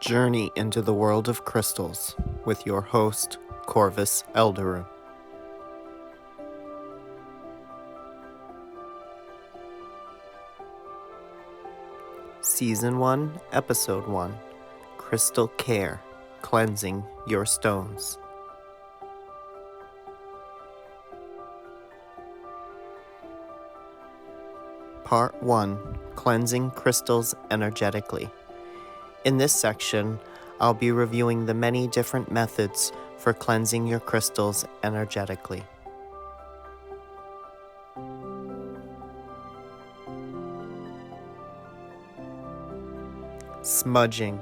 Journey into the world of crystals with your host, Corvus Elderune. Season 1, Episode 1, Crystal Care, Cleansing Your Stones. Part 1, Cleansing Crystals Energetically. In this section, I'll be reviewing the many different methods for cleansing your crystals energetically. Smudging.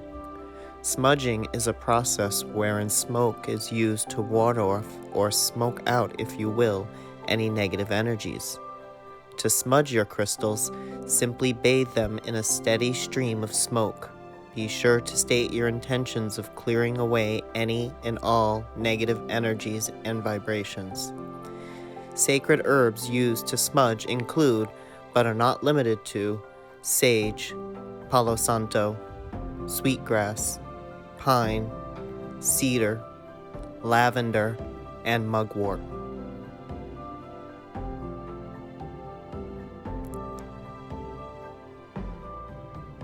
Smudging is a process wherein smoke is used to ward off or smoke out, if you will, any negative energies. To smudge your crystals, simply bathe them in a steady stream of smoke. Be sure to state your intentions of clearing away any and all negative energies and vibrations. Sacred herbs used to smudge include, but are not limited to, sage, palo santo, sweetgrass, pine, cedar, lavender, and mugwort.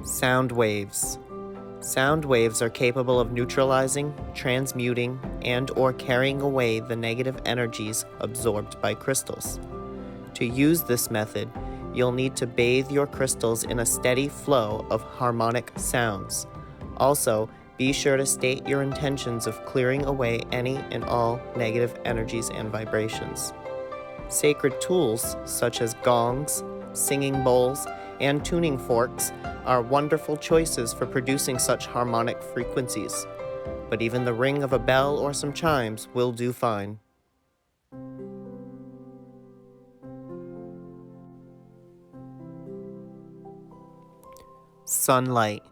Sound waves. Sound waves are capable of neutralizing, transmuting, and/or carrying away the negative energies absorbed by crystals. To use this method, you'll need to bathe your crystals in a steady flow of harmonic sounds. Also, be sure to state your intentions of clearing away any and all negative energies and vibrations. Sacred tools such as gongs, singing bowls, and tuning forks are wonderful choices for producing such harmonic frequencies, but even the ring of a bell or some chimes will do fine. Sunlight.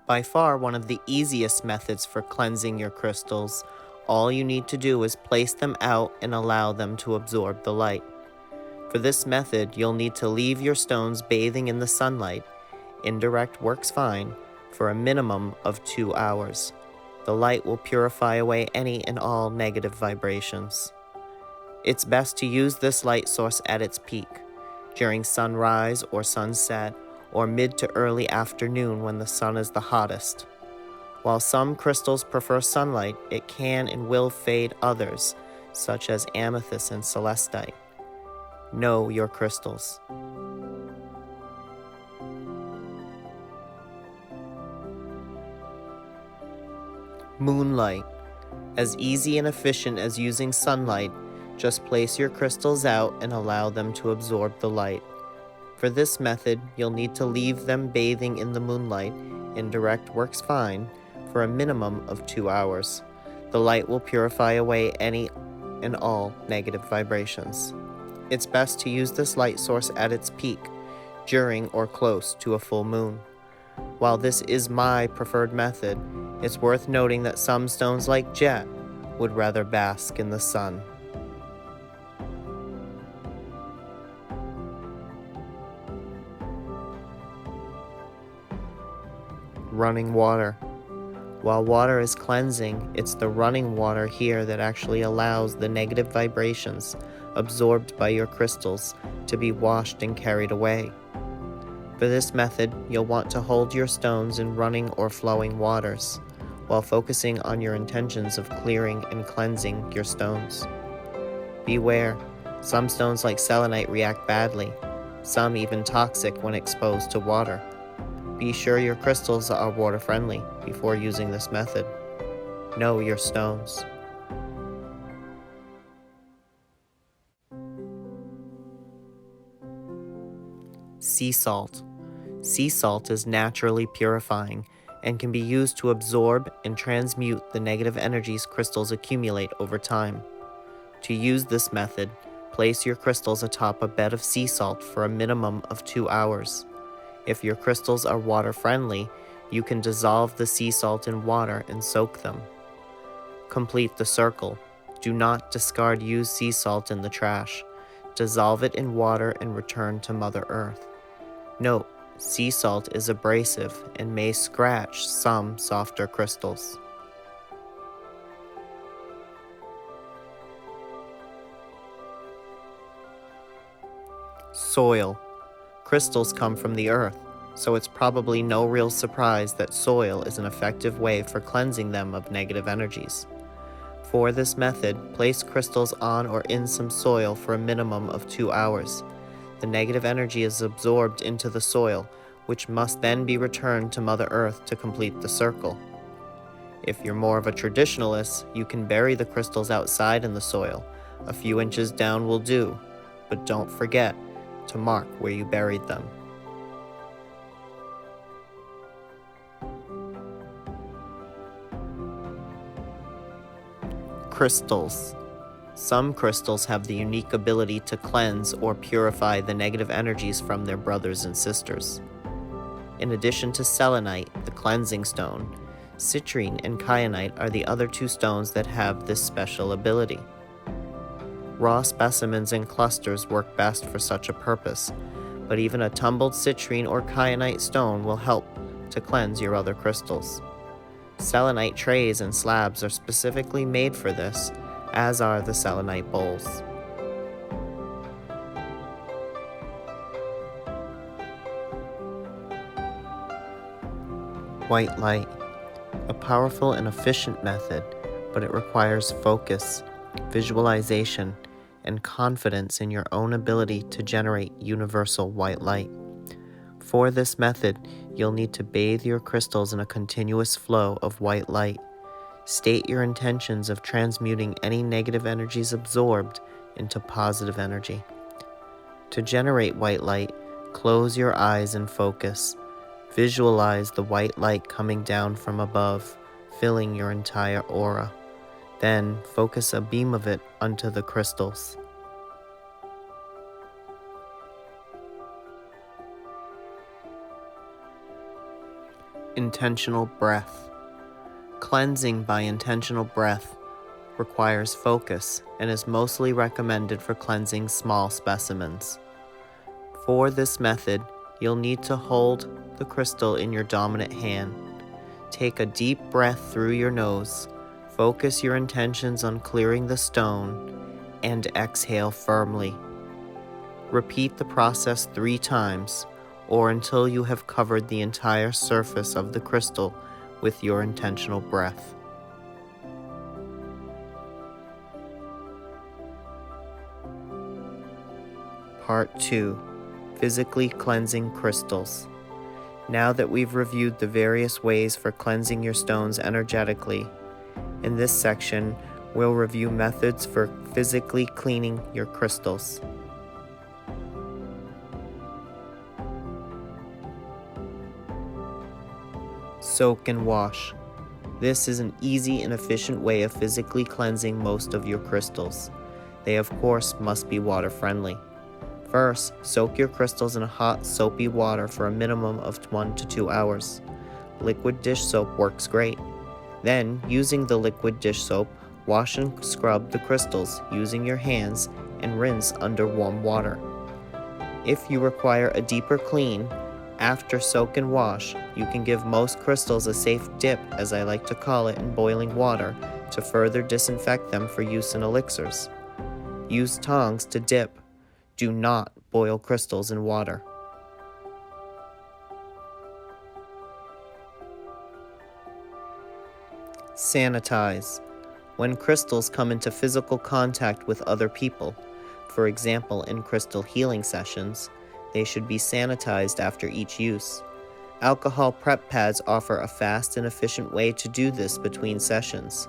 By far one of the easiest methods for cleansing your crystals. All you need to do is place them out and allow them to absorb the light. For this method, you'll need to leave your stones bathing in the sunlight. Indirect works fine for a minimum of 2 hours. The light will purify away any and all negative vibrations. It's best to use this light source at its peak, during sunrise or sunset, or mid to early afternoon when the sun is the hottest. While some crystals prefer sunlight, it can and will fade others, such as amethyst and celestite. Know your crystals. Moonlight. As easy and efficient as using sunlight, just place your crystals out and allow them to absorb the light. For this method, you'll need to leave them bathing in the moonlight. Indirect works fine for a minimum of 2 hours. The light will purify away any and all negative vibrations. It's best to use this light source at its peak, during or close to a full moon. While this is my preferred method, it's worth noting that some stones like jet would rather bask in the sun. Running water. While water is cleansing, it's the running water here that actually allows the negative vibrations absorbed by your crystals to be washed and carried away. For this method, you'll want to hold your stones in running or flowing waters, while focusing on your intentions of clearing and cleansing your stones. Beware, some stones like selenite react badly, some even toxic when exposed to water. Be sure your crystals are water friendly before using this method. Know your stones. Sea salt. Sea salt is naturally purifying and can be used to absorb and transmute the negative energies crystals accumulate over time. To use this method, place your crystals atop a bed of sea salt for a minimum of 2 hours. If your crystals are water friendly, you can dissolve the sea salt in water and soak them. Complete the circle. Do not discard used sea salt in the trash. Dissolve it in water and return to Mother Earth. Note, Sea salt is abrasive and may scratch some softer crystals. Soil. Crystals come from the earth, so it's probably no real surprise that soil is an effective way for cleansing them of negative energies. For this method, place crystals on or in some soil for a minimum of 2 hours. The negative energy is absorbed into the soil, which must then be returned to Mother Earth to complete the circle. If you're more of a traditionalist, you can bury the crystals outside in the soil. A few inches down will do, but don't forget to mark where you buried them. Crystals. Some crystals have the unique ability to cleanse or purify the negative energies from their brothers and sisters. In addition to selenite, the cleansing stone, citrine and kyanite are the other 2 stones that have this special ability. Raw specimens and clusters work best for such a purpose, but even a tumbled citrine or kyanite stone will help to cleanse your other crystals. Selenite trays and slabs are specifically made for this, as are the selenite bowls. White light. A powerful and efficient method, but it requires focus, visualization, and confidence in your own ability to generate universal white light. For this method, you'll need to bathe your crystals in a continuous flow of white light. State your intentions of transmuting any negative energies absorbed into positive energy. To generate white light, close your eyes and focus. Visualize the white light coming down from above, filling your entire aura. Then focus a beam of it onto the crystals. Intentional breath. Cleansing by intentional breath requires focus and is mostly recommended for cleansing small specimens. For this method, you'll need to hold the crystal in your dominant hand. Take a deep breath through your nose, focus your intentions on clearing the stone, and exhale firmly. Repeat the process 3 times, or until you have covered the entire surface of the crystal with your intentional breath. Part 2. Physically cleansing crystals. Now that we've reviewed the various ways for cleansing your stones energetically, in this section, we'll review methods for physically cleaning your crystals. Soak and wash. This is an easy and efficient way of physically cleansing most of your crystals. They, of course, must be water-friendly. First, soak your crystals in hot, soapy water for a minimum of 1 to 2 hours. Liquid dish soap works great. Then, using the liquid dish soap, wash and scrub the crystals using your hands and rinse under warm water. If you require a deeper clean, after soak and wash, you can give most crystals a safe dip, as I like to call it, in boiling water to further disinfect them for use in elixirs. Use tongs to dip. Do not boil crystals in water. Sanitize. When crystals come into physical contact with other people, for example in crystal healing sessions, they should be sanitized after each use. Alcohol prep pads offer a fast and efficient way to do this between sessions.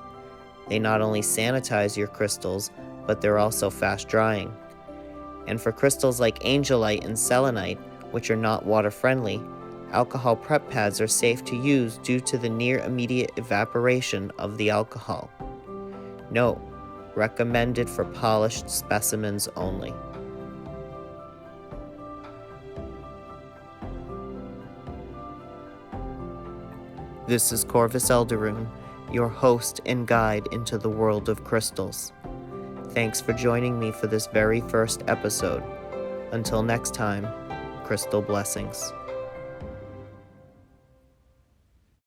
They not only sanitize your crystals, but they're also fast drying. And for crystals like angelite and selenite, which are not water-friendly, alcohol prep pads are safe to use due to the near immediate evaporation of the alcohol. Note: recommended for polished specimens only. This is Corvus Elderune, your host and guide into the world of crystals. Thanks for joining me for this very first episode. Until next time, crystal blessings.